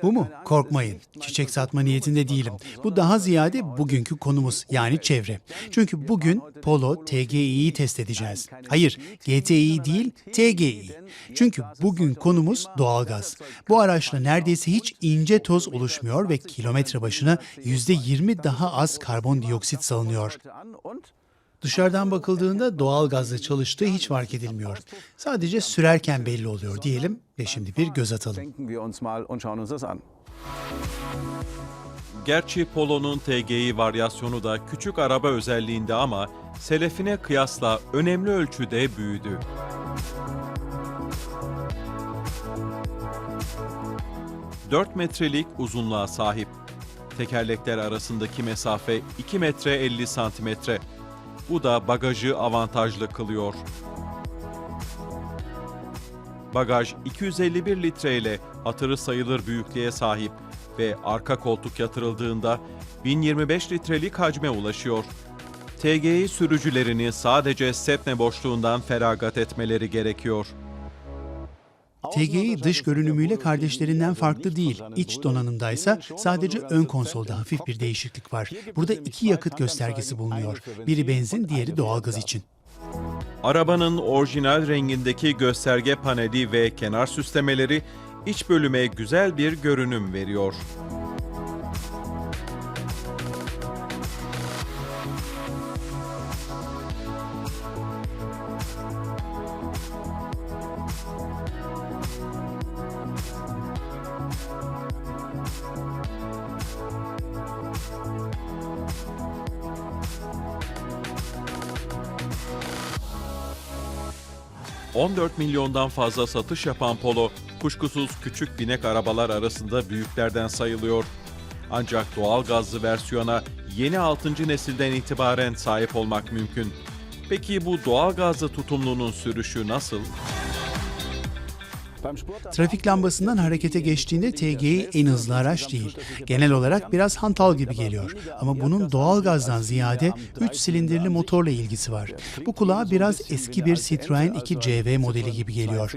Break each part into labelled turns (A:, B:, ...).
A: Bu mu? Korkmayın. Çiçek satma niyetinde değilim. Bu daha ziyade bugünkü konumuz, yani çevre. Çünkü bugün Polo TGI'yi test edeceğiz. Hayır, GTI değil, TGI. Çünkü bugün konumuz doğalgaz. Bu araçla neredeyse hiç ince toz oluşmuyor ve kilometre başına %20 daha az karbondioksit salınıyor. Dışarıdan bakıldığında doğal gazla çalıştığı hiç fark edilmiyor. Sadece sürerken belli oluyor diyelim ve şimdi bir göz atalım.
B: Gerçi Polo'nun TGI varyasyonu da küçük araba özelliğinde ama selefine kıyasla önemli ölçüde büyüdü. ...4 metrelik uzunluğa sahip. Tekerlekler arasındaki mesafe 2 metre 50 santimetre. Bu da bagajı avantajlı kılıyor. Bagaj 251 litre ile hatırı sayılır büyüklüğe sahip ve arka koltuk yatırıldığında 1025 litrelik hacme ulaşıyor. TGI sürücülerini sadece stepne boşluğundan feragat etmeleri gerekiyor.
A: TGI dış görünümüyle kardeşlerinden farklı değil. İç donanımdaysa sadece ön konsolda hafif bir değişiklik var. Burada iki yakıt göstergesi bulunuyor. Biri benzin, diğeri doğalgaz için.
B: Arabanın orijinal rengindeki gösterge paneli ve kenar süslemeleri iç bölüme güzel bir görünüm veriyor. ...14 milyondan fazla satış yapan Polo, kuşkusuz küçük binek arabalar arasında büyüklerden sayılıyor. Ancak doğal gazlı versiyona yeni 6. nesilden itibaren sahip olmak mümkün. Peki bu doğal gazlı tutumlunun sürüşü nasıl?
A: Trafik lambasından harekete geçtiğinde TGI en hızlı araç değil. Genel olarak biraz hantal gibi geliyor. Ama bunun doğalgazdan ziyade 3 silindirli motorla ilgisi var. Bu kulağa biraz eski bir Citroen 2 CV modeli gibi geliyor.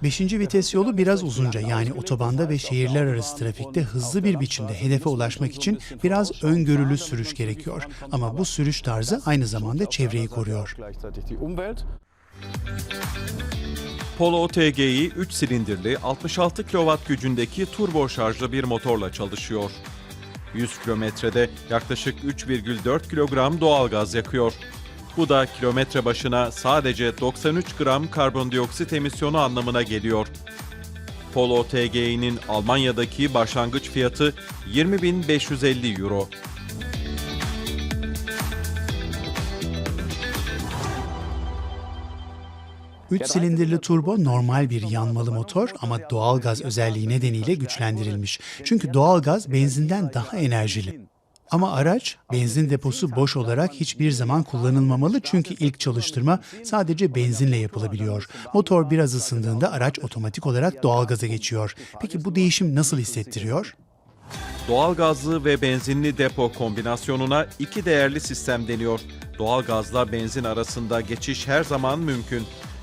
A: 5. vites yolu biraz uzunca, yani otobanda ve şehirler arası trafikte hızlı bir biçimde hedefe ulaşmak için biraz öngörülü sürüş gerekiyor. Ama bu sürüş tarzı aynı zamanda çevreyi koruyor.
B: Polo TGI 3 silindirli 66 kW gücündeki turbo şarjlı bir motorla çalışıyor. 100 kilometrede yaklaşık 3,4 kilogram doğalgaz yakıyor. Bu da kilometre başına sadece 93 gram karbondioksit emisyonu anlamına geliyor. Polo TGI'nin Almanya'daki başlangıç fiyatı 20.550 euro.
A: Üç silindirli turbo normal bir yanmalı motor ama doğalgaz özelliği nedeniyle güçlendirilmiş. Çünkü doğalgaz benzinden daha enerjili. Ama araç, benzin deposu boş olarak hiçbir zaman kullanılmamalı çünkü ilk çalıştırma sadece benzinle yapılabiliyor. Motor biraz ısındığında araç otomatik olarak doğalgaza geçiyor. Peki bu değişim nasıl hissettiriyor?
B: Doğalgazlı ve benzinli depo kombinasyonuna iki değerli sistem deniyor. Doğalgazla benzin arasında geçiş her zaman mümkün.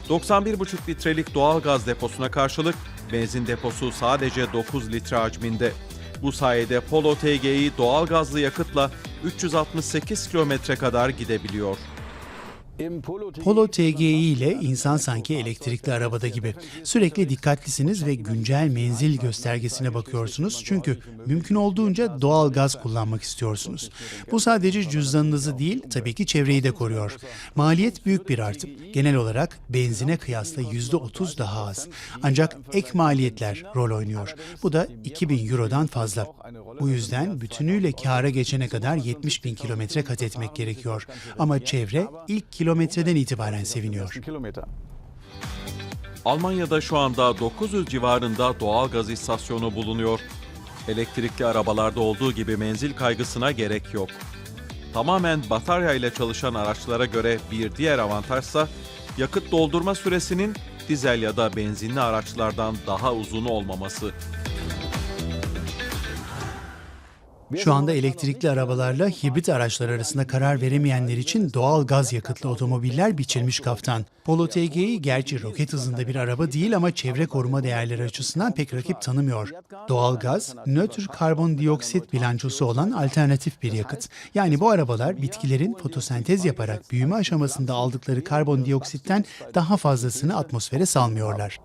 B: 91,5 litrelik doğalgaz deposuna karşılık benzin deposu sadece 9 litre hacminde. Bu sayede Polo TGI doğalgazlı yakıtla 368 kilometre kadar gidebiliyor.
A: Polo TGI ile insan sanki elektrikli arabada gibi. Sürekli dikkatlisiniz ve güncel menzil göstergesine bakıyorsunuz çünkü mümkün olduğunca doğal gaz kullanmak istiyorsunuz. Bu sadece cüzdanınızı değil, tabii ki çevreyi de koruyor. Maliyet büyük bir artı. Genel olarak benzine kıyasla %30 daha az. Ancak ek maliyetler rol oynuyor. Bu da 2.000 Euro'dan fazla. Bu yüzden bütünüyle kâra geçene kadar 70.000 kilometre kat etmek gerekiyor. Ama çevre ilk kilometreden itibaren seviniyor.
B: Almanya'da şu anda 900 civarında doğal gaz istasyonu bulunuyor. Elektrikli arabalarda olduğu gibi menzil kaygısına gerek yok. Tamamen batarya ile çalışan araçlara göre bir diğer avantajsa yakıt doldurma süresinin dizel ya da benzinli araçlardan daha uzun olmaması.
A: Şu anda elektrikli arabalarla hibrit araçlar arasında karar veremeyenler için doğal gaz yakıtlı otomobiller biçilmiş kaftan. Polo TGI gerçi roket hızında bir araba değil ama çevre koruma değerleri açısından pek rakip tanımıyor. Doğal gaz, nötr karbondioksit bilançosu olan alternatif bir yakıt. Yani bu arabalar bitkilerin fotosentez yaparak büyüme aşamasında aldıkları karbondioksitten daha fazlasını atmosfere salmıyorlar.